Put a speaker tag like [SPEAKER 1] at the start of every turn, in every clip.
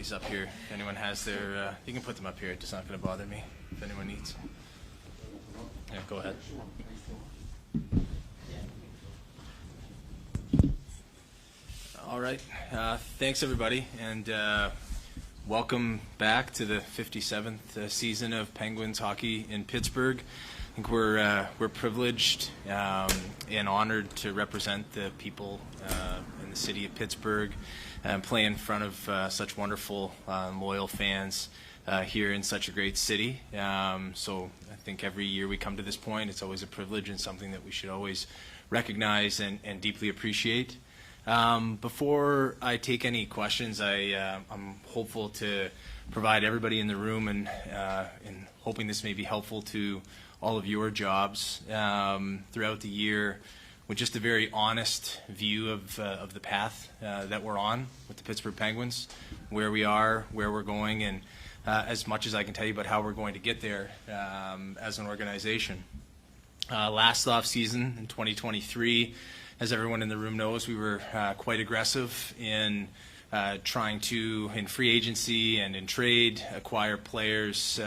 [SPEAKER 1] these up here. If anyone has their, you can put them up here. It's not going to bother me if anyone needs. Yeah, go ahead. All right. Thanks, everybody, and welcome back to the 57th season of Penguins hockey in Pittsburgh. I think we're privileged and honored to represent the people in the city of Pittsburgh and play in front of such wonderful, loyal fans here in such a great city. So I think every year we come to this point, it's always a privilege and something that we should always recognize and deeply appreciate. Before I take any questions, I'm hopeful to provide everybody in the room and hoping this may be helpful to all of your jobs throughout the year with just a very honest view of the path that we're on with the Pittsburgh Penguins, where we are, where we're going, and as much as I can tell you about how we're going to get there as an organization. Last off season in 2023, as everyone in the room knows, we were quite aggressive in trying to, in free agency and in trade, acquire players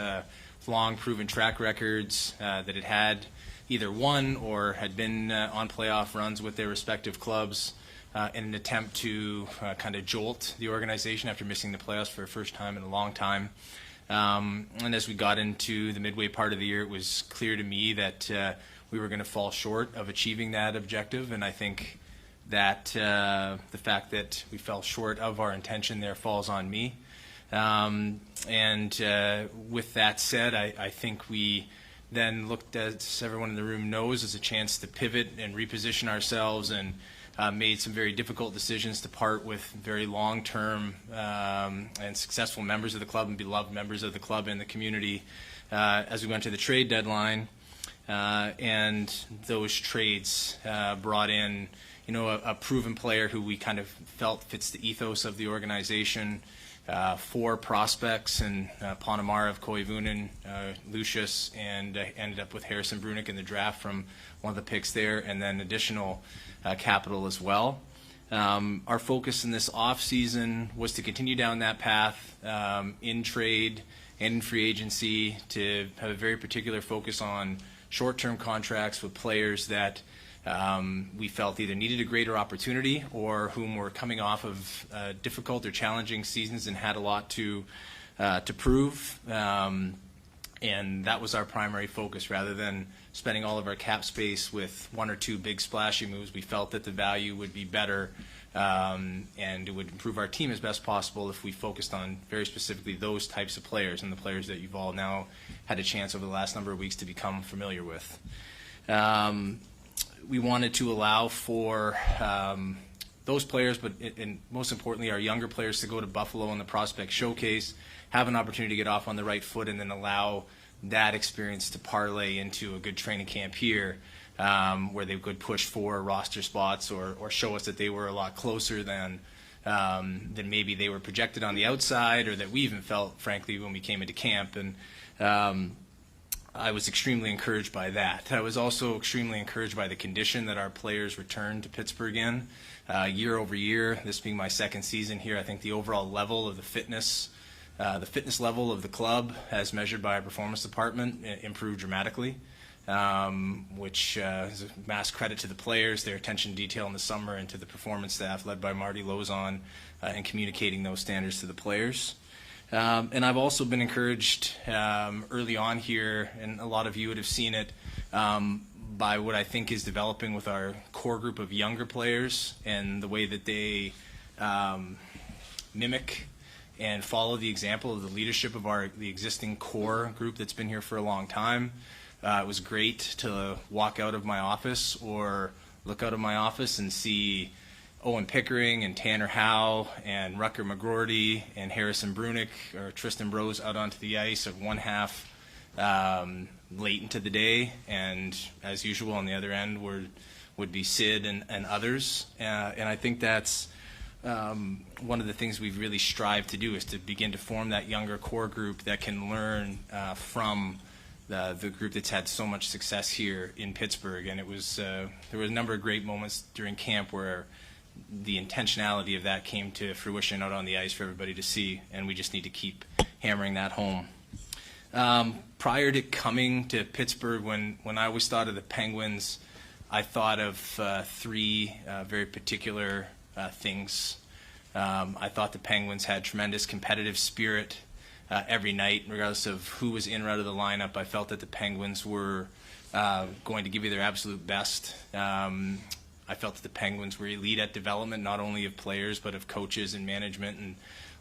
[SPEAKER 1] long proven track records that had either won or had been on playoff runs with their respective clubs in an attempt to kind of jolt the organization after missing the playoffs for the first time in a long time. And as we got into the midway part of the year, it was clear to me that we were going to fall short of achieving that objective, and I think that the fact that we fell short of our intention there falls on me. With that said, I think we then looked, as everyone in the room knows, as a chance to pivot and reposition ourselves, and made some very difficult decisions to part with very long-term and successful members of the club and beloved members of the club and the community as we went to the trade deadline. And those trades brought in, a proven player who we kind of felt fits the ethos of the organization. 4 prospects, and Ponamara of Koivunen, Lucius, and ended up with Harrison Brunick in the draft from one of the picks there, and then additional capital as well. Our focus in this off-season was to continue down that path in trade and in free agency, to have a very particular focus on short-term contracts with players that we felt either needed a greater opportunity or whom were coming off of difficult or challenging seasons and had a lot to prove. And that was our primary focus. Rather than spending all of our cap space with 1 or 2 big splashy moves, we felt that the value would be better and it would improve our team as best possible if we focused on very specifically those types of players and the players that you've all now had a chance over the last number of weeks to become familiar with. We wanted to allow for those players, but and most importantly, our younger players to go to Buffalo in the Prospect Showcase, have an opportunity to get off on the right foot, and then allow that experience to parlay into a good training camp here, where they could push for roster spots or show us that they were a lot closer than maybe they were projected on the outside, or that we even felt, frankly, when we came into camp. And I was extremely encouraged by that. I was also extremely encouraged by the condition that our players returned to Pittsburgh in. Year over year, this being my second season here, I think the overall level of the fitness level of the club, as measured by our performance department, improved dramatically, which is a mass credit to the players, their attention to detail in the summer, and to the performance staff led by Marty Lozon in communicating those standards to the players. And I've also been encouraged early on here, and a lot of you would have seen it, by what I think is developing with our core group of younger players and the way that they mimic and follow the example of the leadership of the existing core group that's been here for a long time. It was great to walk out of my office or look out of my office and see Owen Pickering and Tanner Howe and Rucker McGroarty and Harrison Brunick or Tristan Brose out onto the ice at one half late into the day, and as usual on the other end would be Sid and others. And I think that's one of the things we've really strived to do, is to begin to form that younger core group that can learn from the group that's had so much success here in Pittsburgh. And it was there were a number of great moments during camp where the intentionality of that came to fruition out on the ice for everybody to see, and we just need to keep hammering that home. Prior to coming to Pittsburgh, when I always thought of the Penguins, I thought of three very particular things. I thought the Penguins had tremendous competitive spirit every night, regardless of who was in or out of the lineup. I felt that the Penguins were going to give you their absolute best. I felt that the Penguins were elite at development, not only of players, but of coaches and management. And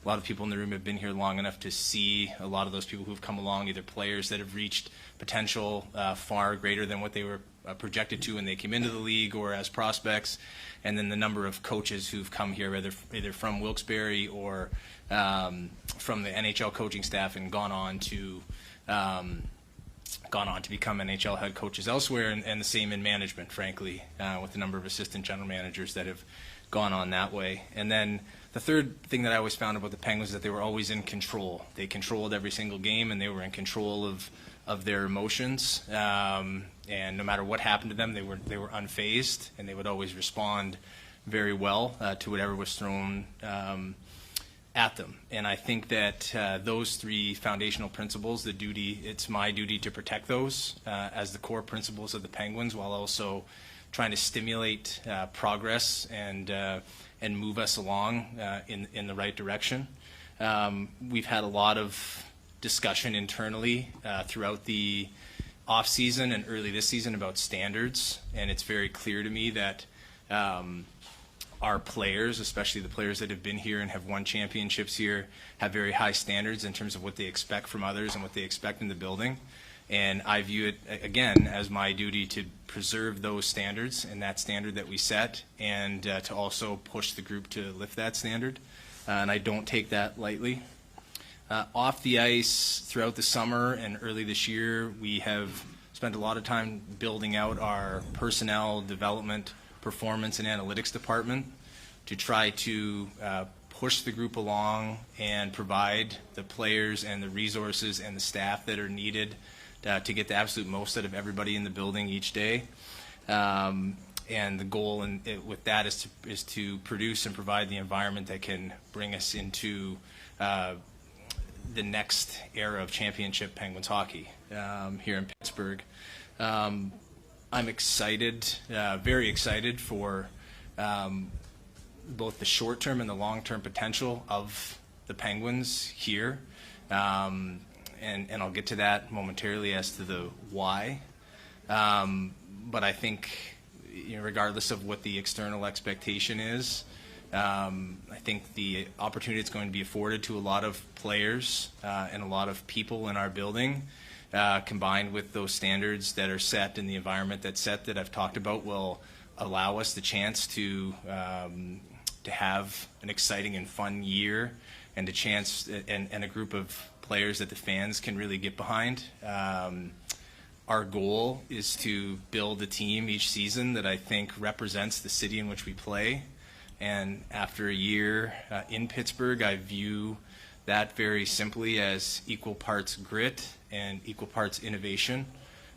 [SPEAKER 1] a lot of people in the room have been here long enough to see a lot of those people who have come along, either players that have reached potential far greater than what they were projected to when they came into the league or as prospects, and then the number of coaches who've come here either from Wilkes-Barre or from the NHL coaching staff and gone on to become NHL head coaches elsewhere, and the same in management, frankly, with the number of assistant general managers that have gone on that way. And then the third thing that I always found about the Penguins is that they were always in control. They controlled every single game, and they were in control of their emotions. And no matter what happened to them, they were unfazed, and they would always respond very well to whatever was thrown at them. And I think that those three foundational principles, it's my duty to protect those as the core principles of the Penguins, while also trying to stimulate progress and move us along in the right direction. We've had a lot of discussion internally throughout the off-season and early this season about standards, and it's very clear to me that our players, especially the players that have been here and have won championships here, have very high standards in terms of what they expect from others and what they expect in the building. And I view it, again, as my duty to preserve those standards and that standard that we set, and to also push the group to lift that standard. And I don't take that lightly. Off the ice, throughout the summer and early this year, we have spent a lot of time building out our personnel development, performance, and analytics department to try to push the group along and provide the players and the resources and the staff that are needed to get the absolute most out of everybody in the building each day. And the goal with that is to produce and provide the environment that can bring us into the next era of championship Penguins hockey here in Pittsburgh. I'm excited, very excited for both the short-term and the long-term potential of the Penguins here. And I'll get to that momentarily as to the why. But I think, regardless of what the external expectation is, I think the opportunity that's going to be afforded to a lot of players and a lot of people in our building, combined with those standards that are set and the environment that's set that I've talked about, will allow us the chance to have an exciting and fun year, and a chance and a group of players that the fans can really get behind. Our goal is to build a team each season that I think represents the city in which we play. And after a year in Pittsburgh, I view that very simply as equal parts grit and equal parts innovation.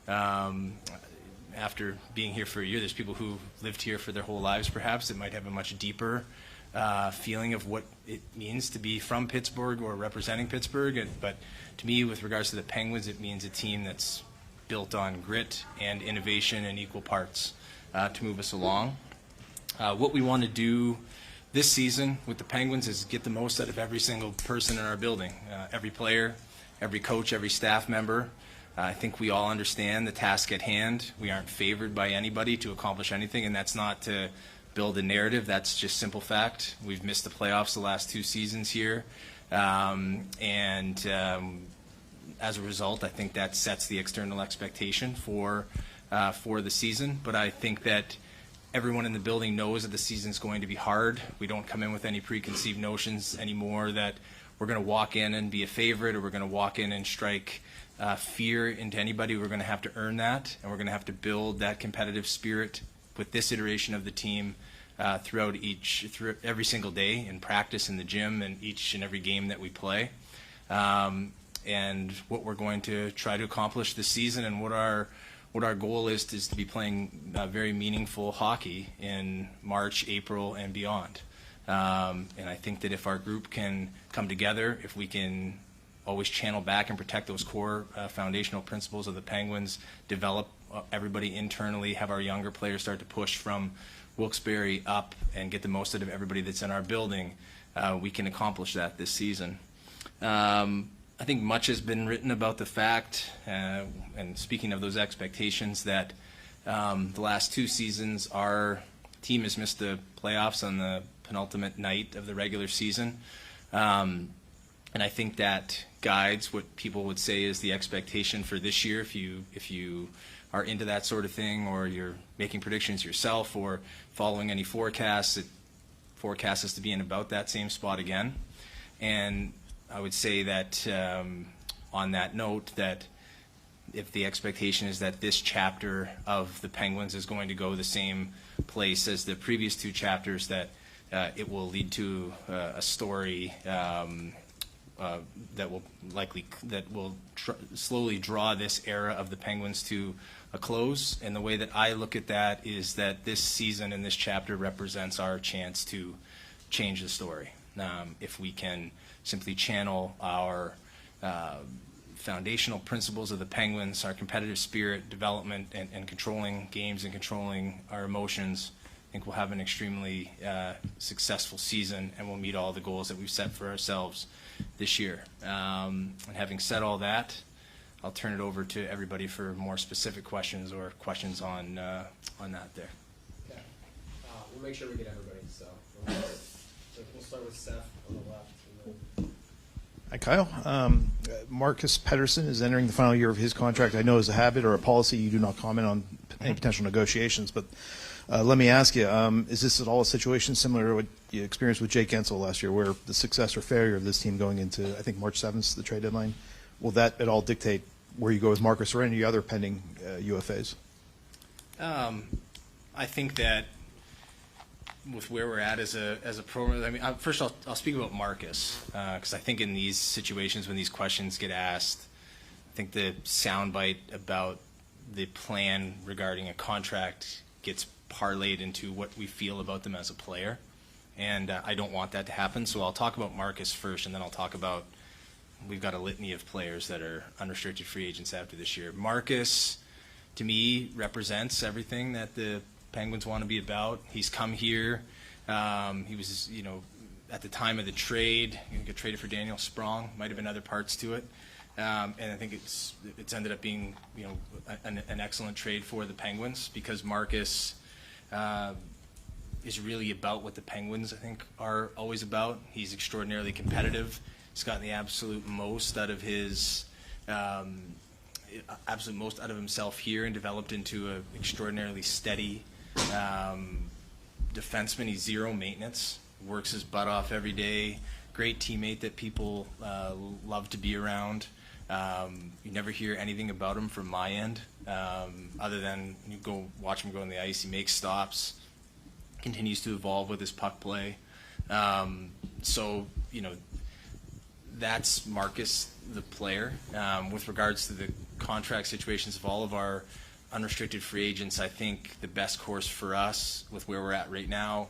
[SPEAKER 1] After being here for a year, there's people who lived here for their whole lives perhaps that might have a much deeper feeling of what it means to be from Pittsburgh or representing Pittsburgh. But to me, with regards to the Penguins, it means a team that's built on grit and innovation in equal parts to move us along. What we want to do this season with the Penguins is get the most out of every single person in our building, every player, every coach, every staff member. I think we all understand the task at hand. We aren't favored by anybody to accomplish anything, and that's not to build a narrative. That's just simple fact. We've missed the playoffs the last 2 seasons here, and as a result, I think that sets the external expectation for the season. But I think that everyone in the building knows that the season's going to be hard. We don't come in with any preconceived notions anymore that we're going to walk in and be a favorite, or we're going to walk in and strike fear into anybody. We're going to have to earn that, and we're going to have to build that competitive spirit with this iteration of the team throughout every single day in practice in the gym and each and every game that we play. And what we're going to try to accomplish this season, and what our what our goal is to be playing very meaningful hockey in March, April, and beyond. And I think that if our group can come together, if we can always channel back and protect those core foundational principles of the Penguins, develop everybody internally, have our younger players start to push from Wilkes-Barre up and get the most out of everybody that's in our building, we can accomplish that this season. I think much has been written about the fact, and speaking of those expectations, that the last 2 seasons our team has missed the playoffs on the penultimate night of the regular season. And I think that guides what people would say is the expectation for this year. If you are into that sort of thing, or you're making predictions yourself, or following any forecasts, it forecasts us to be in about that same spot again. And I would say that on that note, that if the expectation is that this chapter of the Penguins is going to go the same place as the previous 2 chapters, that it will lead to a story that will slowly draw this era of the Penguins to a close. And the way that I look at that is that this season and this chapter represents our chance to change the story. If we can simply channel our foundational principles of the Penguins, our competitive spirit, development, and controlling games and controlling our emotions, I think we'll have an extremely successful season, and we'll meet all the goals that we've set for ourselves this year. And having said all that, I'll turn it over to everybody for more specific questions or questions on that there.
[SPEAKER 2] Okay. We'll make sure we get everybody. So we'll start with Seth on the left.
[SPEAKER 3] Hi, Kyle. Marcus Pettersson is entering the final year of his contract. I know as a habit or a policy you do not comment on any potential negotiations, but let me ask you, is this at all a situation similar to what you experienced with Jake Gensel last year, where the success or failure of this team going into, I think, March 7th, the trade deadline, will that at all dictate where you go with Marcus or any other pending UFAs?
[SPEAKER 1] I think that with where we're at as a program, I mean, first I'll speak about Marcus, because I think in these situations when these questions get asked, I think the soundbite about the plan regarding a contract gets parlayed into what we feel about them as a player, and I don't want that to happen. So I'll talk about Marcus first, and then I'll talk about, we've got a litany of players that are unrestricted free agents after this year. Marcus, to me, represents everything that the Penguins want to be about. He's come here. He was, at the time of the trade, he got traded for Daniel Sprong. Might have been other parts to it, and I think it's ended up being, an excellent trade for the Penguins, because Marcus is really about what the Penguins, I think, are always about. He's extraordinarily competitive. He's gotten the absolute most out of his. Absolute most out of himself here, and developed into an extraordinarily steady defenseman. He's zero maintenance, works his butt off every day, great teammate that people love to be around. You never hear anything about him from my end, other than you go watch him go on the ice. He makes stops, continues to evolve with his puck play. So, that's Marcus, the player. With regards to the contract situations of all of our unrestricted free agents, I think the best course for us, with where we're at right now,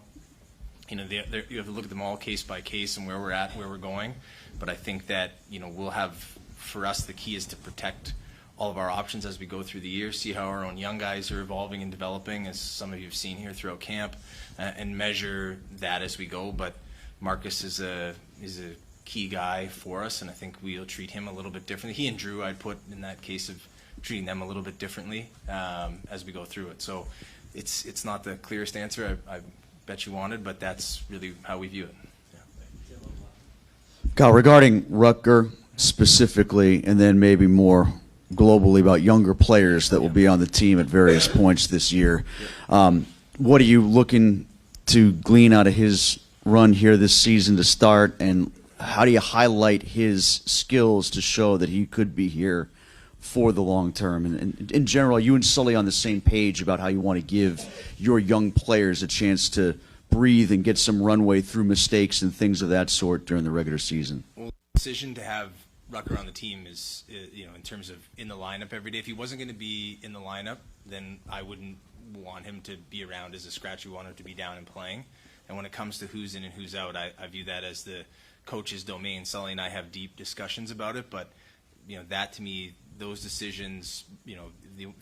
[SPEAKER 1] you have to look at them all case by case and where we're at, where we're going. But I think that, we'll have, for us, the key is to protect all of our options as we go through the year, see how our own young guys are evolving and developing, as some of you have seen here throughout camp, and measure that as we go. But Marcus is a key guy for us, and I think we'll treat him a little bit differently. He and Drew, I'd put in that case of treating them a little bit differently as we go through it. So it's not the clearest answer I bet you wanted, but that's really how we view it. Yeah.
[SPEAKER 4] Kyle, regarding Rutger specifically, and then maybe more globally about younger players that will be on the team at various points this year, what are you looking to glean out of his run here this season to start, and how do you highlight his skills to show that he could be here for the long term? And in general, are you and Sully on the same page about how you want to give your young players a chance to breathe and get some runway through mistakes and things of that sort during the regular season?
[SPEAKER 1] Well, the decision to have Rucker on the team is, in terms of in the lineup every day. If he wasn't going to be in the lineup, then I wouldn't want him to be around as a scratch. We want him to be down and playing. And when it comes to who's in and who's out, I view that as the coach's domain. Sully and I have deep discussions about it, but that to me, those decisions,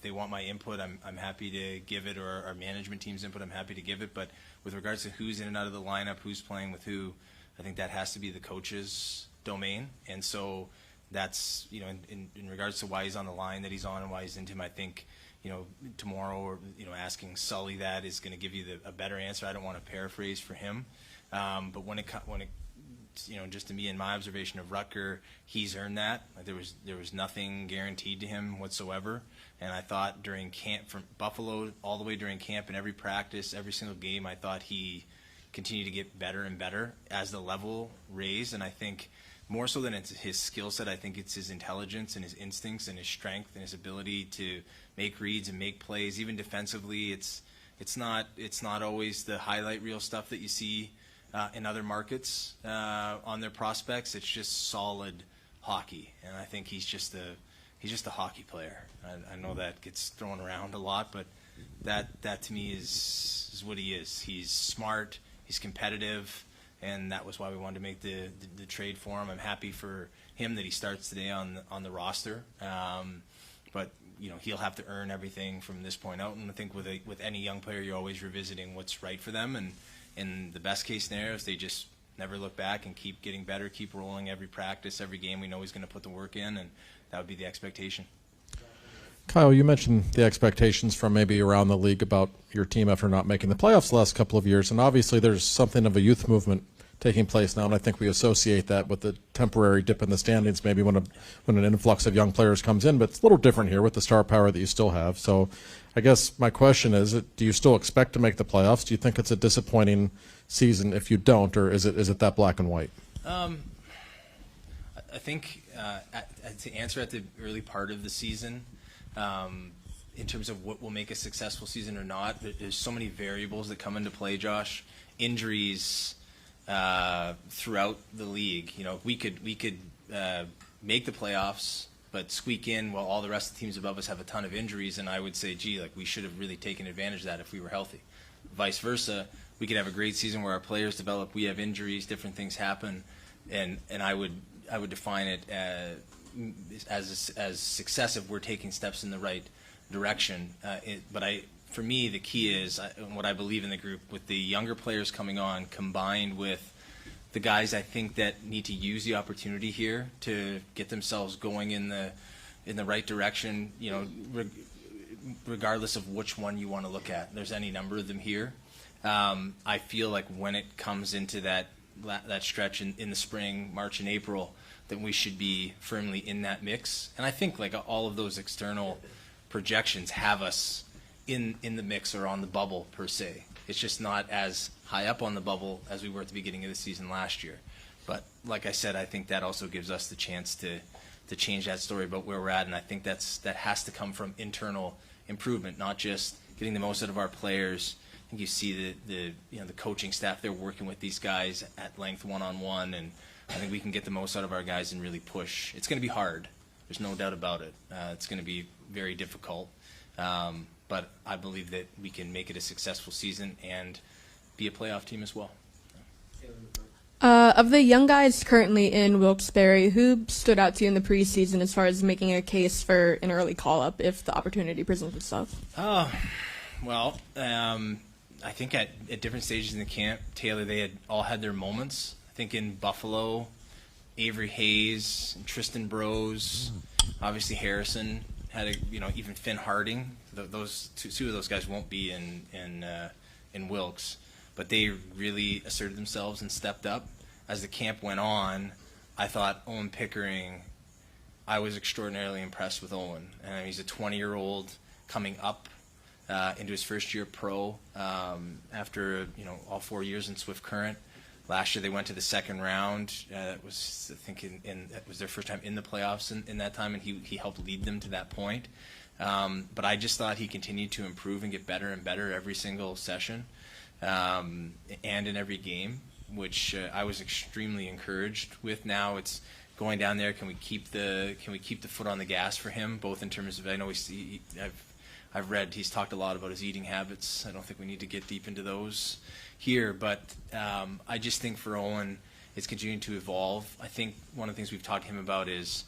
[SPEAKER 1] they want my input. I'm happy to give it, or our management team's input. I'm happy to give it. But with regards to who's in and out of the lineup, who's playing with who, I think that has to be the coach's domain. And so that's, in regards to why he's on the line that he's on and why he's into him, I think, tomorrow, or, asking Sully that is going to give you a better answer. I don't want to paraphrase for him. But when it just to me, in my observation of Rutger, he's earned that. Like, there was nothing guaranteed to him whatsoever. And I thought during camp, from Buffalo all the way during camp and every practice, every single game, I thought he continued to get better and better as the level raised. And I think more so than it's his skill set, I think it's his intelligence and his instincts and his strength and his ability to make reads and make plays. Even defensively, it's not always the highlight reel stuff that you see in other markets on their prospects. It's just solid hockey, and I think he's just a hockey player. I know that gets thrown around a lot, but that to me is what he is. He's smart, he's competitive, and that was why we wanted to make the trade for him. I'm happy for him that he starts today on the roster, but he'll have to earn everything from this point out. And I think with any young player, you're always revisiting what's right for them, and in the best case scenarios, they just never look back and keep getting better, keep rolling every practice, every game. We know he's going to put the work in, and that would be the expectation.
[SPEAKER 5] Kyle, you mentioned the expectations from maybe around the league about your team after not making the playoffs the last couple of years, and obviously there's something of a youth movement taking place now, and I think we associate that with the temporary dip in the standings maybe when an influx of young players comes in, but it's a little different here with the star power that you still have. So I guess my question is, do you still expect to make the playoffs? Do you think it's a disappointing season if you don't, or is it that black and white?
[SPEAKER 1] I think to answer at the early part of the season, in terms of what will make a successful season or not, there's so many variables that come into play, Josh. Injuries throughout the league. We could make the playoffs, but squeak in while all the rest of the teams above us have a ton of injuries, and I would say, we should have really taken advantage of that if we were healthy. Vice versa, we could have a great season where our players develop, we have injuries, different things happen, and I would define it as success if we're taking steps in the right direction. For me, the key is what I believe in the group, with the younger players coming on, combined with the guys I think that need to use the opportunity here to get themselves going in the right direction. Regardless of which one you want to look at, there's any number of them here. I feel like when it comes into that stretch in the spring, March and April, that we should be firmly in that mix. And I think all of those external projections have us in the mix or on the bubble per se. It's just not as high up on the bubble as we were at the beginning of the season last year. But like I said, I think that also gives us the chance to change that story about where we're at, and I think that has to come from internal improvement, not just getting the most out of our players. I think you see the coaching staff, they're working with these guys at length one-on-one, and I think we can get the most out of our guys and really push. It's going to be hard. There's no doubt about it. It's going to be very difficult. But I believe that we can make it a successful season and be a playoff team as well.
[SPEAKER 6] Of the young guys currently in Wilkes-Barre, who stood out to you in the preseason as far as making a case for an early call-up if the opportunity presents itself?
[SPEAKER 1] Well, I think at different stages in the camp, Taylor, they had all had their moments. I think in Buffalo, Avery Hayes, and Tristan Brose, obviously Harrison had even Finn Harding. Those two of those guys won't be in Wilkes, but they really asserted themselves and stepped up. As the camp went on, I thought Owen Pickering, I was extraordinarily impressed with Owen. He's a 20-year-old coming up into his first year pro after all 4 years in Swift Current. Last year they went to the second round. That was, I think, that was their first time in the playoffs in that time, and he helped lead them to that point. But I just thought he continued to improve and get better and better every single session and in every game, which I was extremely encouraged with. Now it's going down there, can we keep the foot on the gas for him, both in terms of, I know I've read he's talked a lot about his eating habits. I don't think we need to get deep into those here, but I just think for Owen, it's continuing to evolve. I think one of the things we've talked to him about is,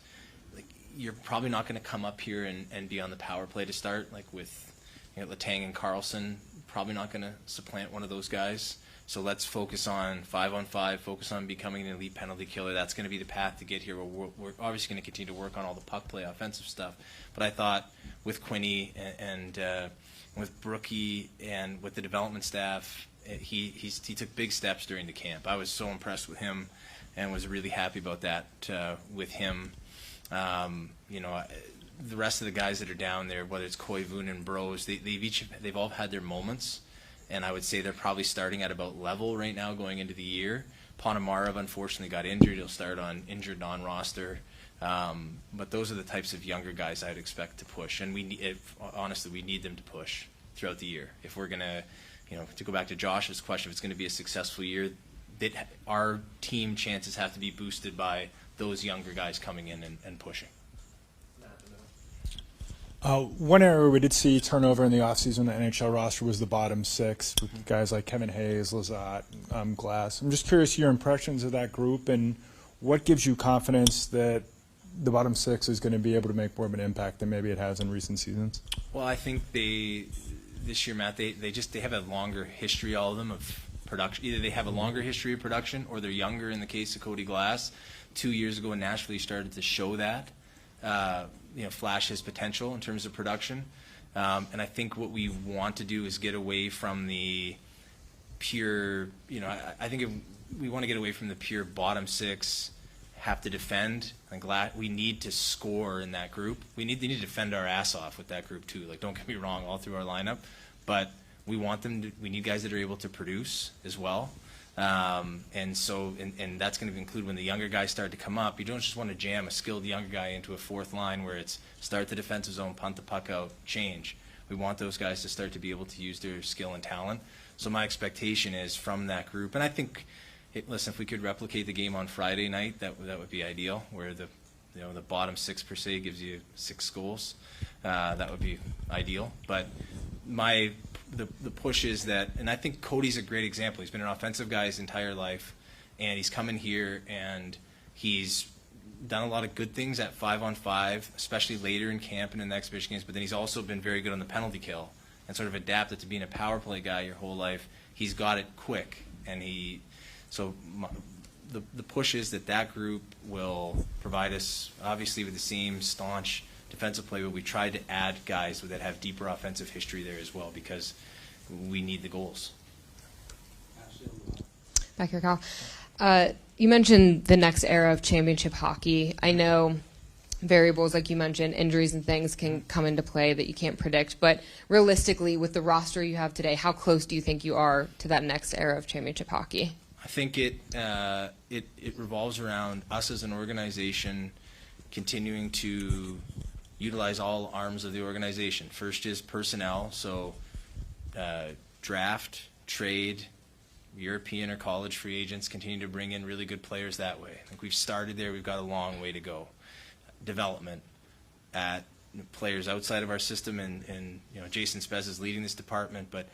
[SPEAKER 1] like, you're probably not going to come up here and be on the power play to start, like with Letang and Carlson, probably not going to supplant one of those guys. So let's focus on 5-on-5, focus on becoming an elite penalty killer. That's going to be the path to get here. We're obviously going to continue to work on all the puck play, offensive stuff. But I thought with Quinny and with Brookie and with the development staff, he took big steps during the camp. I was so impressed with him and was really happy about that with him. The rest of the guys that are down there, whether it's Koivun and Bros, they've all had their moments. And I would say they're probably starting at about level right now going into the year. Ponomarev unfortunately got injured. He'll start on injured non-roster. But those are the types of younger guys I'd expect to push. And honestly, we need them to push throughout the year. If we're going to, to go back to Josh's question, if it's going to be a successful year, our team chances have to be boosted by those younger guys coming in and pushing.
[SPEAKER 7] One area we did see turnover in the offseason, the NHL roster, was the bottom six with guys like Kevin Hayes, Lizotte, Glass. I'm just curious your impressions of that group and what gives you confidence that the bottom six is going to be able to make more of an impact than maybe it has in recent seasons?
[SPEAKER 1] Well, I think this year, Matt, they have a longer history, all of them, of production. Either they have a longer history of production or they're younger. In the case of Cody Glass, 2 years ago in Nashville, he started to show that. Flash his potential in terms of production. And I think what we want to do is get away from the pure, I think we want to get away from the pure bottom six, have to defend. We need to score in that group. They need to defend our ass off with that group too. Like, don't get me wrong, all through our lineup. But we need guys that are able to produce as well. And that's going to include when the younger guys start to come up. You don't just want to jam a skilled younger guy into a fourth line where it's start the defensive zone, punt the puck out, change. We want those guys to start to be able to use their skill and talent. So my expectation is from that group, and I think, listen, if we could replicate the game on Friday night, that would be ideal, where the bottom six per se gives you 6 goals. That would be ideal. But the push is that, and I think Cody's a great example. He's been an offensive guy his entire life, and he's come in here and he's done a lot of good things at 5-on-5, especially later in camp and in the exhibition games, but then he's also been very good on the penalty kill and sort of adapted to being a power play guy your whole life. He's got it quick, and the push is that group will provide us, obviously, with the same staunch defensive play, but we tried to add guys that have deeper offensive history there as well because we need the goals.
[SPEAKER 8] Back here, Kyle. You mentioned the next era of championship hockey. I know variables, like you mentioned, injuries and things can come into play that you can't predict, but realistically, with the roster you have today, how close do you think you are to that next era of championship hockey?
[SPEAKER 1] I think it revolves around us as an organization continuing to utilize all arms of the organization. First is personnel, so draft, trade, European or college free agents, continue to bring in really good players that way. I think we've started there. We've got a long way to go. Development at players outside of our system, and Jason Spez is leading this department, but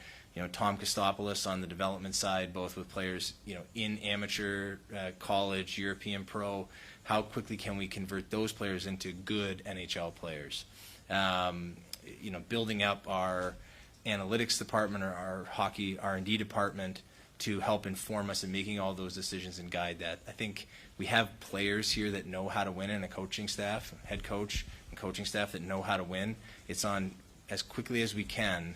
[SPEAKER 1] Tom Kostopoulos on the development side, both with players in amateur, college, European pro. How quickly can we convert those players into good NHL players? Building up our analytics department or our hockey R&D department to help inform us in making all those decisions and guide that. I think we have players here that know how to win, and a coaching staff, head coach and coaching staff that know how to win. It's on, as quickly as we can,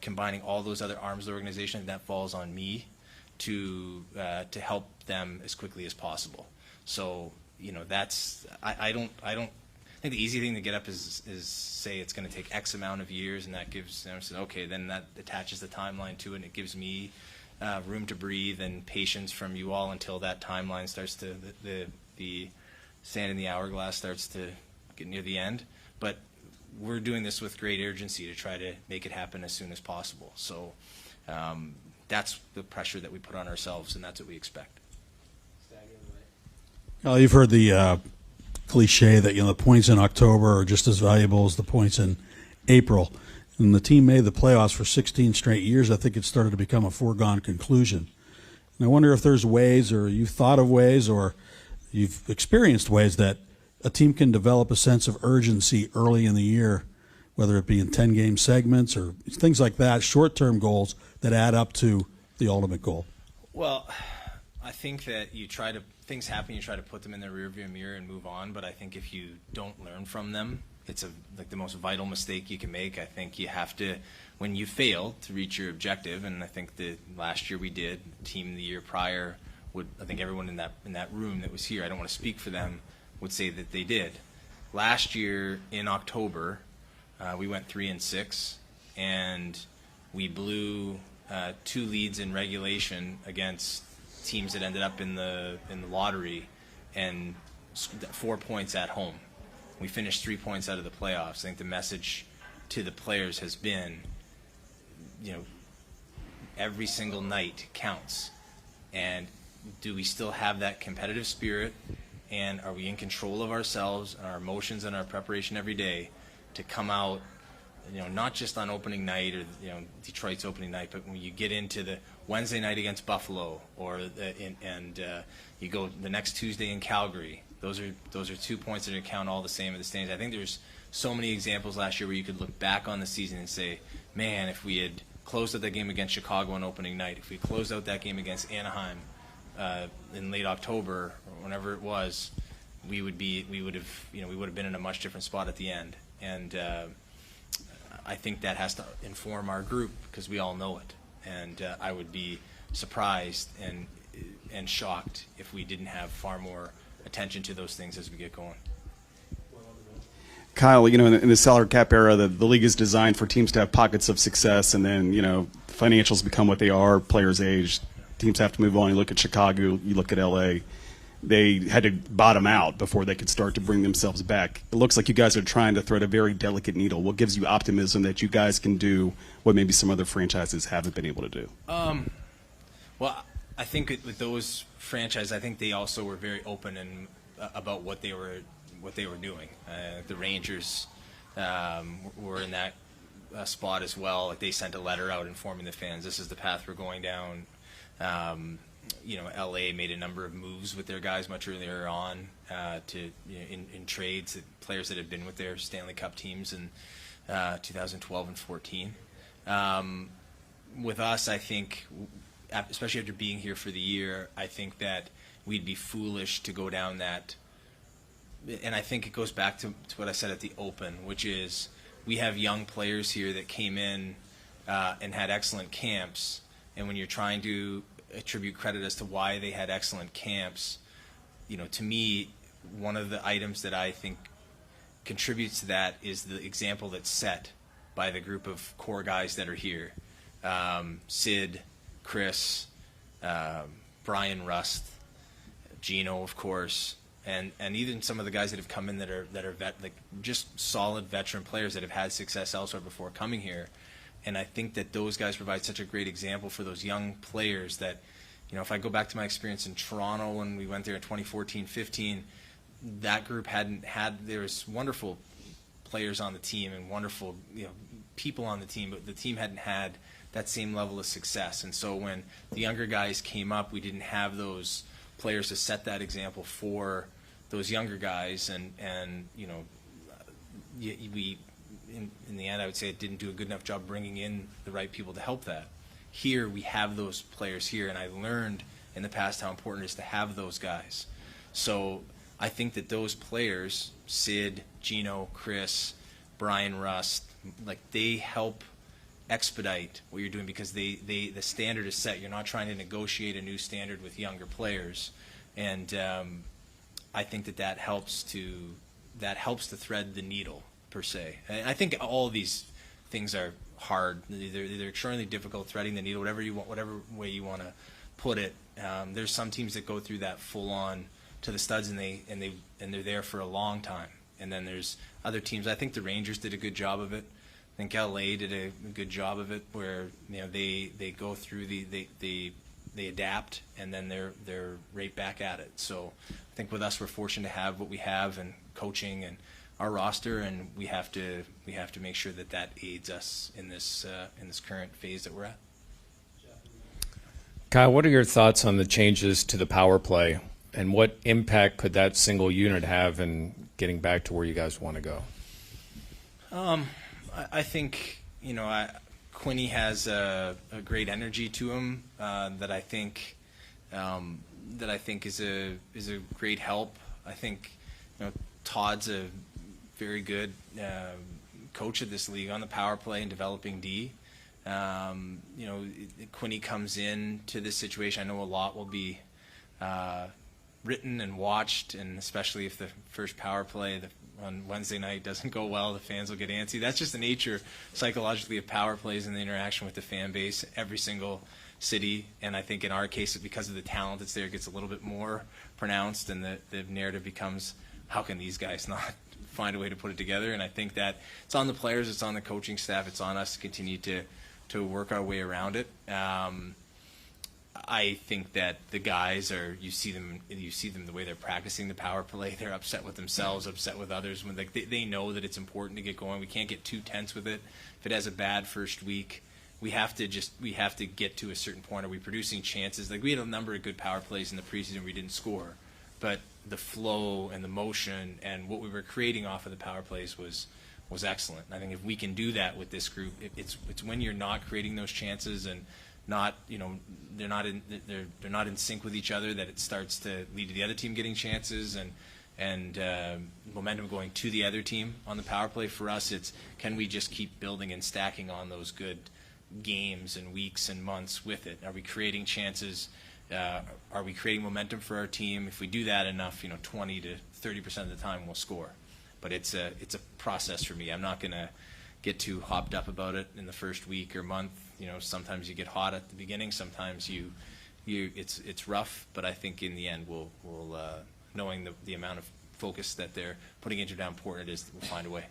[SPEAKER 1] combining all those other arms of the organization. That falls on me to help them as quickly as possible. So that's I think the easy thing to get up is say it's going to take X amount of years, and that gives okay, then that attaches the timeline to it, and it gives me room to breathe and patience from you all until that timeline starts to the sand in the hourglass starts to get near the end. But we're doing this with great urgency to try to make it happen as soon as possible. So that's the pressure that we put on ourselves, and that's what we expect.
[SPEAKER 9] Well, you've heard the cliche that the points in October are just as valuable as the points in April. And the team made the playoffs for 16 straight years. I think it started to become a foregone conclusion. And I wonder if there's ways, or you've thought of ways, or you've experienced ways that a team can develop a sense of urgency early in the year, whether it be in 10-game segments or things like that, short-term goals that add up to the ultimate goal.
[SPEAKER 1] Well, I think that things happen, you try to put them in the rearview mirror and move on, but I think if you don't learn from them, it's like the most vital mistake you can make. I think you have to, when you fail to reach your objective, and I think that last year we did, team the year prior, I think everyone in that room that was here, I don't want to speak for them, would say that they did. Last year in October, we went 3-6, and we blew 2 leads in regulation against teams that ended up in the lottery, and 4 points at home. We finished 3 points out of the playoffs. I think the message to the players has been, every single night counts. And do we still have that competitive spirit? And are we in control of ourselves and our emotions and our preparation every day to come out, not just on opening night or Detroit's opening night, but when you get into the Wednesday night against Buffalo, or you go the next Tuesday in Calgary. Those are 2 points that count all the same at the standings. I think there's so many examples last year where you could look back on the season and say, man, if we had closed out that game against Chicago on opening night, if we closed out that game against Anaheim in late October or whenever it was, we would have been in a much different spot at the end. And I think that has to inform our group because we all know it. And I would be surprised and shocked if we didn't have far more attention to those things as we get going.
[SPEAKER 10] Kyle, in the salary cap era, the league is designed for teams to have pockets of success, and then, financials become what they are, players age, teams have to move on. You look at Chicago, you look at LA. They had to bottom out before they could start to bring themselves back. It looks like you guys are trying to thread a very delicate needle. What gives you optimism that you guys can do what maybe some other franchises haven't been able to do?
[SPEAKER 1] Well, I think with those franchises, I think they also were very open and about what they were doing. The Rangers were in that spot as well. Like, they sent a letter out informing the fans, this is the path we're going down. LA made a number of moves with their guys much earlier on in trades, players that had been with their Stanley Cup teams in 2012 and 14. With us, I think, especially after being here for the year, I think that we'd be foolish to go down that. And I think it goes back to what I said at the Open, which is we have young players here that came in and had excellent camps. And when you're trying to attribute credit as to why they had excellent camps, to me, one of the items that I think contributes to that is the example that's set by the group of core guys that are here. Sid, Chris, Brian Rust, Gino, of course, and even some of the guys that have come in that are just solid veteran players that have had success elsewhere before coming here. And I think that those guys provide such a great example for those young players that, if I go back to my experience in Toronto when we went there in 2014-15, that group there was wonderful players on the team and wonderful people on the team, but the team hadn't had that same level of success. And so when the younger guys came up, we didn't have those players to set that example for those younger guys, and we in the end, I would say it didn't do a good enough job bringing in the right people to help that. Here, we have those players here, and I learned in the past how important it is to have those guys. So I think that those players, Sid, Gino, Chris, Brian Rust, they help expedite what you're doing because the standard is set. You're not trying to negotiate a new standard with younger players, and I think that helps to thread the needle per se. And I think all of these things are hard. They're extremely difficult, threading the needle, whatever way you want to put it. There's some teams that go through that full on to the studs, and they're there for a long time. And then there's other teams. I think the Rangers did a good job of it. I think LA did a good job of it, where they go through they adapt, and then they're right back at it. So I think with us, we're fortunate to have what we have and coaching and our roster, and we have to make sure that aids us in this current phase that we're at.
[SPEAKER 11] Kyle, what are your thoughts on the changes to the power play, and what impact could that single unit have in getting back to where you guys want to go?
[SPEAKER 1] I think, Quinny has a great energy to him that I think is a great help. I think Todd's a very good coach of this league on the power play and developing D. Quinny comes in to this situation. I know a lot will be written and watched, and especially if the first power play on Wednesday night doesn't go well, the fans will get antsy. That's just the nature psychologically of power plays and the interaction with the fan base every single city. And I think in our case, because of the talent that's there, it gets a little bit more pronounced, and the narrative becomes, how can these guys not find a way to put it together? And I think that it's on the players, it's on the coaching staff, it's on us to continue to work our way around it. I think that the guys you see them the way they're practicing the power play. They're upset with themselves, upset with others. When they know that it's important to get going. We can't get too tense with it. If it has a bad first week, we have to get to a certain point. Are we producing chances? Like, we had a number of good power plays in the preseason where we didn't score, but the flow and the motion and what we were creating off of the power plays was excellent. I think if we can do that with this group, it's when you're not creating those chances and they're not in sync with each other that it starts to lead to the other team getting chances and momentum going to the other team on the power play. For us, it's, can we just keep building and stacking on those good games and weeks and months with it? Are we creating chances? Are we creating momentum for our team? If we do that enough, 20 to 30% of the time we'll score. But it's a process for me. I'm not going to get too hopped up about it in the first week or month. Sometimes you get hot at the beginning. Sometimes it's rough. But I think in the end, we'll knowing the amount of focus that they're putting into how important it is, we'll find a way.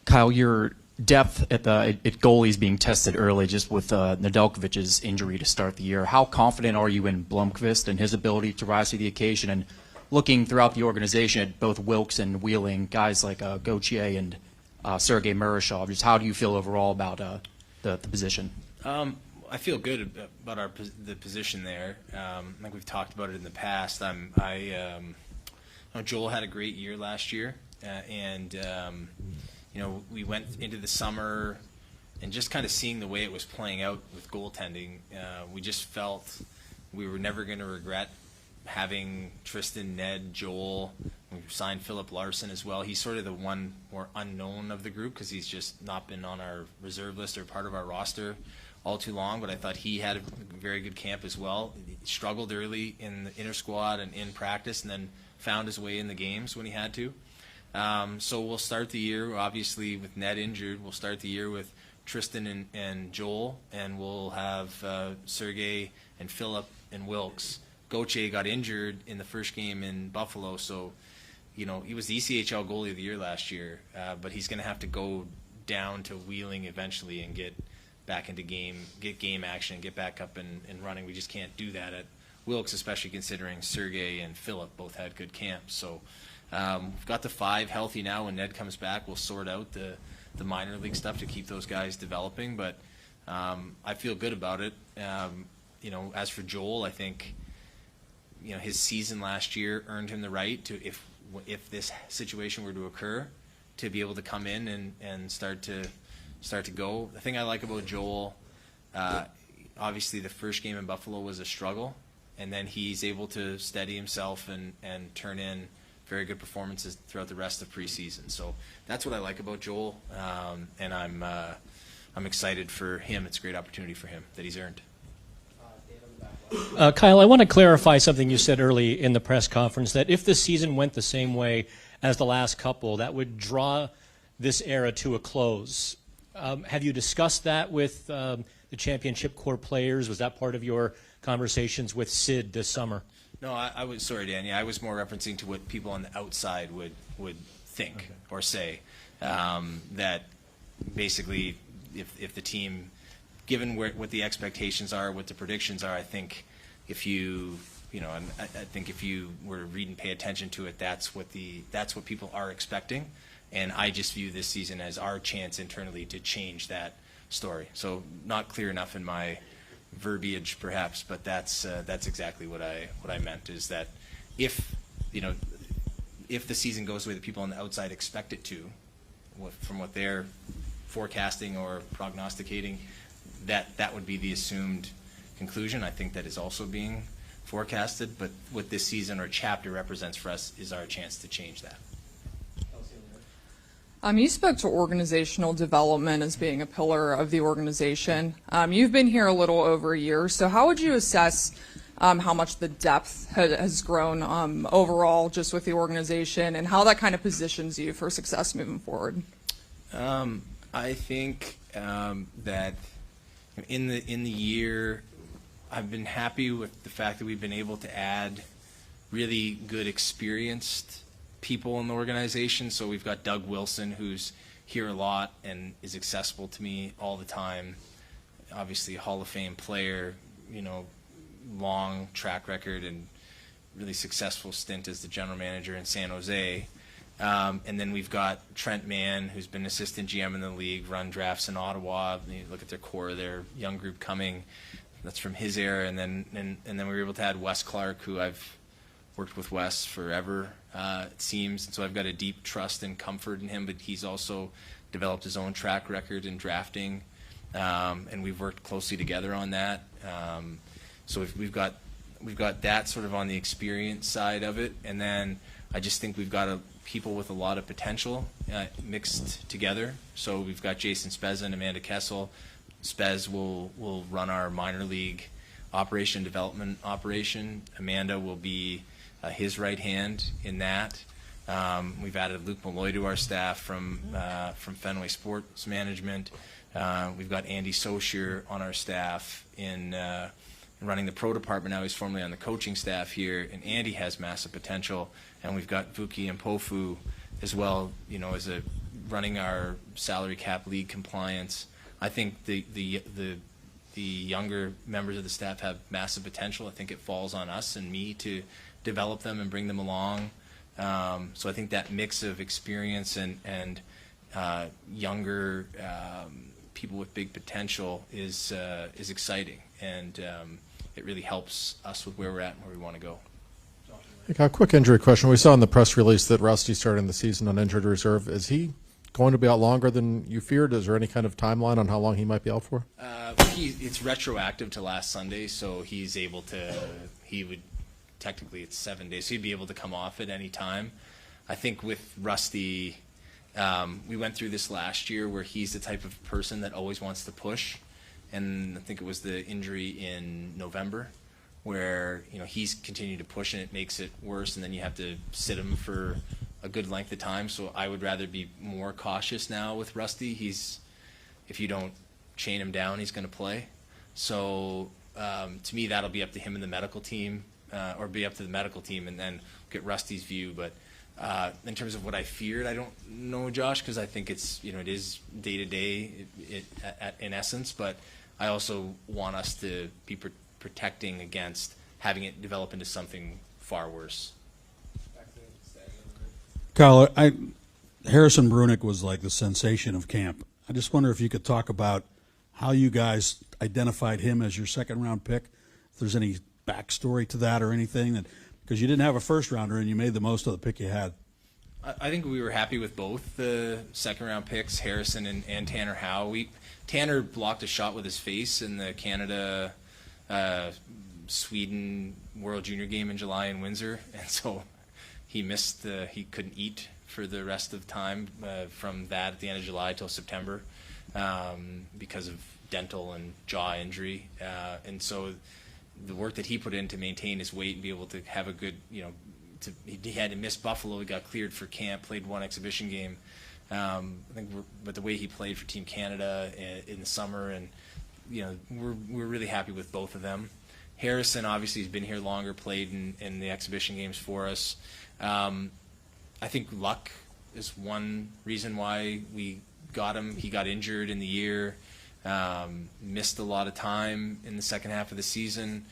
[SPEAKER 12] Kyle, your depth at goalies being tested early, just with Nedeljkovic's injury to start the year. How confident are you in Blomqvist and his ability to rise to the occasion? And looking throughout the organization at both Wilkes and Wheeling, guys like Gauthier and Sergei Murashov, just how do you feel overall about the position?
[SPEAKER 1] I feel good about the position there. Like we've talked about it in the past. Joel had a great year last year, and we went into the summer and just kind of seeing the way it was playing out with goaltending. We just felt we were never going to regret having Tristan, Ned, Joel. We signed Philip Larson as well. He's sort of the one more unknown of the group because he's just not been on our reserve list or part of our roster all too long, but I thought he had a very good camp as well. He struggled early in the inter squad and in practice, and then found his way in the games when he had to. So we'll start the year, obviously, with Ned injured. We'll start the year with Tristan and Joel, and we'll have Sergei and Philip and Wilkes. Gauthier got injured in the first game in Buffalo, so he was the ECHL goalie of the year last year, but he's going to have to go down to Wheeling eventually and get back into game action and get back up and running. We just can't do that at Wilkes, especially considering Sergei and Philip both had good camps. So we've got the 5 healthy now. When Ned comes back, we'll sort out the minor league stuff to keep those guys developing, but I feel good about it. As for Joel, I think his season last year earned him the right to, if this situation were to occur, to be able to come in and start to go. The thing I like about Joel, obviously the first game in Buffalo was a struggle, and then he's able to steady himself and turn in very good performances throughout the rest of preseason. So that's what I like about Joel, and I'm excited for him. It's a great opportunity for him that he's earned.
[SPEAKER 13] Kyle, I want to clarify something you said early in the press conference, that if the season went the same way as the last couple, that would draw this era to a close. Have you discussed that with the championship core players? Was that part of your conversations with Sid this summer?
[SPEAKER 1] No, I was sorry, Danny. I was more referencing to what people on the outside would think or say. That basically, if the team given what the expectations are, what the predictions are, I think if you and I think if you were to read and pay attention to it, that's what people are expecting. And I just view this season as our chance internally to change that story. So not clear enough in my verbiage, perhaps, but that's exactly what I meant. Is that if the season goes the way that people on the outside expect it to, from what they're forecasting or prognosticating, that would be the assumed conclusion. I think that is also being forecasted, but what this season or chapter represents for us is our chance to change that.
[SPEAKER 14] You spoke to organizational development as being a pillar of the organization. You've been here a little over a year, so how would you assess how much the depth has grown overall just with the organization, and how that kind of positions you for success moving forward?
[SPEAKER 1] I think that in the year, I've been happy with the fact that we've been able to add really good experienced people in the organization. So we've got Doug Wilson, who's here a lot and is accessible to me all the time. Obviously a Hall of Fame player, long track record and really successful stint as the general manager in San Jose. And then we've got Trent Mann, who's been assistant GM in the league, run drafts in Ottawa. You look at their core, their young group coming. That's from his era. And then we were able to add Wes Clark, who I've worked with Wes forever, it seems. And so I've got a deep trust and comfort in him, but he's also developed his own track record in drafting. And we've worked closely together on that. So we've got that sort of on the experience side of it. And then I just think we've got people with a lot of potential mixed together. So we've got Jason Spezza and Amanda Kessel. Spez will run our minor league development operation. Amanda will be his right hand in that. We've added Luke Malloy to our staff from Fenway Sports Management. We've got Andy Saucier on our staff in running the pro department now. He's formerly on the coaching staff here, and Andy has massive potential. And we've got Vuki and Pofu as well, as running our salary cap league compliance. I think the younger members of the staff have massive potential. I think it falls on us and me to develop them and bring them along. So I think that mix of experience and younger people with big potential is exciting, and it really helps us with where we're at and where we want to go.
[SPEAKER 5] A quick injury question. We saw in the press release that Rusty started the season on injured reserve. Is he going to be out longer than you feared? Is there any kind of timeline on how long he might be out for?
[SPEAKER 1] It's retroactive to last Sunday, so technically it's 7 days, so he'd be able to come off at any time. I think with Rusty, we went through this last year where he's the type of person that always wants to push, and I think it was the injury in November where he's continued to push and it makes it worse, and then you have to sit him for a good length of time. So I would rather be more cautious now with Rusty. If you don't chain him down, he's going to play. So to me, that'll be up to him and the medical team, or be up to the medical team, and then get Rusty's view. But in terms of what I feared, I don't know, Josh, because I think it is day to day in essence. But I also want us to be protecting against having it develop into something far worse.
[SPEAKER 9] Kyle, Harrison Brunick was like the sensation of camp. I just wonder if you could talk about how you guys identified him as your second-round pick, if there's any backstory to that or anything, because you didn't have a first-rounder and you made the most of the pick you had.
[SPEAKER 1] I think we were happy with both the second-round picks, Harrison and Tanner Howe. Tanner blocked a shot with his face in the Canada Sweden World Junior game in July in Windsor, and so he missed he couldn't eat for the rest of the time from that at the end of July till September because of dental and jaw injury, and so the work that he put in to maintain his weight and be able to have a good, he had to miss Buffalo. He got cleared for camp, played one exhibition game. I think but the way he played for Team Canada in the summer, and we're really happy with both of them. Harrison obviously has been here longer, played in the exhibition games for us. I think luck is one reason why we got him. He got injured in the year. Missed a lot of time in the second half of the season.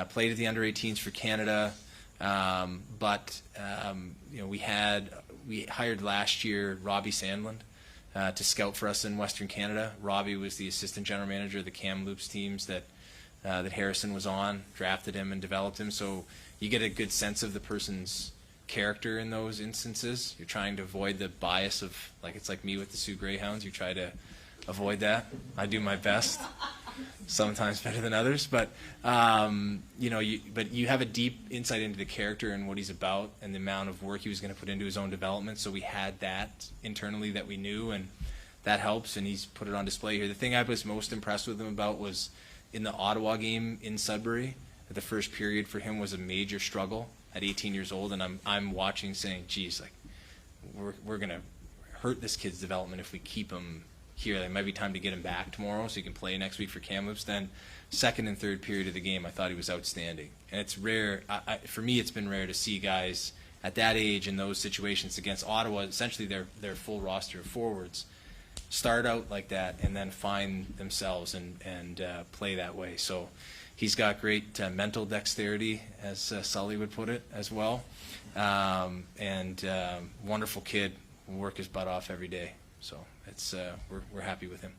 [SPEAKER 1] Played at the under-18s for Canada, but we hired last year Robbie Sandlin to scout for us in Western Canada. Robbie was the assistant general manager of the Kamloops teams that Harrison was on, drafted him and developed him. So you get a good sense of the person's character in those instances. You're trying to avoid the bias of, it's like me with the Sioux Greyhounds. You try to avoid that. I do my best, sometimes better than others, but you have a deep insight into the character and what he's about and the amount of work he was going to put into his own development. So we had that internally that we knew, and that helps, and he's put it on display here. The thing I was most impressed with him about was in the Ottawa game in Sudbury. The first period for him was a major struggle at 18 years old, and I'm watching saying, geez, we're going to hurt this kid's development if we keep him here. It might be time to get him back tomorrow so he can play next week for Kamloops. Then second and third period of the game, I thought he was outstanding. And it's rare, for me it's been rare to see guys at that age in those situations against Ottawa, essentially their full roster of forwards, start out like that and then find themselves and play that way. So he's got great mental dexterity, as Sully would put it, as well. And wonderful kid, will work his butt off every day. So it's we're happy with him.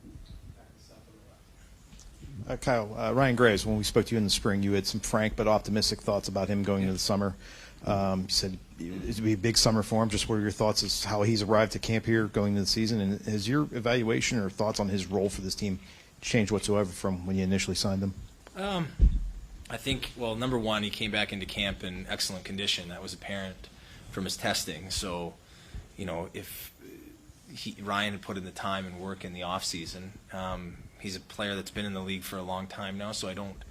[SPEAKER 3] Kyle, Ryan Graves, when we spoke to you in the spring, you had some frank but optimistic thoughts about him going into the summer. You said it would be a big summer for him. Just what are your thoughts as how he's arrived to camp here going into the season? And has your evaluation or thoughts on his role for this team changed whatsoever from when you initially signed him?
[SPEAKER 1] I think, well, number one, he came back into camp in excellent condition. That was apparent from his testing. So, if Ryan had put in the time and work in the off season, he's a player that's been in the league for a long time now, so I don't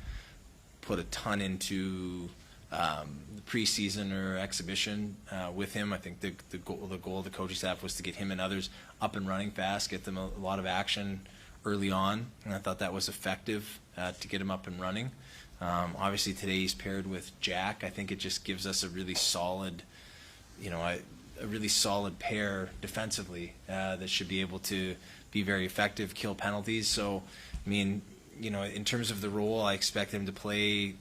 [SPEAKER 1] put a ton into the preseason or exhibition with him. I think the goal of the coaching staff was to get him and others up and running fast, get them a lot of action early on, and I thought that was effective to get him up and running. Obviously today he's paired with Jack. I think it just gives us a really solid, a really solid pair defensively that should be able to be very effective, kill penalties. So, in terms of the role, I expect him to play,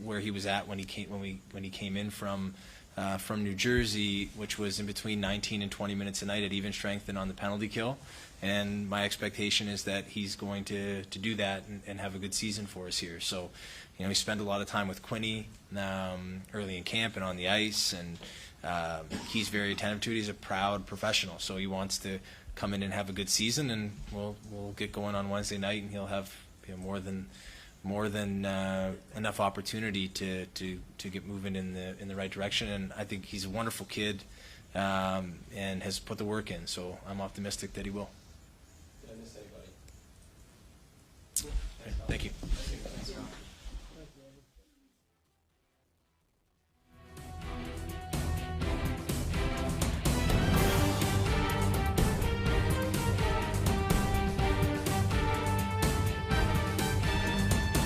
[SPEAKER 1] where he was at when he came in from New Jersey, which was in between 19 and 20 minutes a night at even strength and on the penalty kill. And my expectation is that he's going to do that and have a good season for us here. So, he spent a lot of time with Quinny early in camp and on the ice, and he's very attentive to it. He's a proud professional, so he wants to come in and have a good season, and we'll get going on Wednesday night, and he'll have more than enough opportunity to get moving in the right direction. And I think he's a wonderful kid and has put the work in, so I'm optimistic that he will.
[SPEAKER 2] Did I miss anybody?
[SPEAKER 1] Thank you.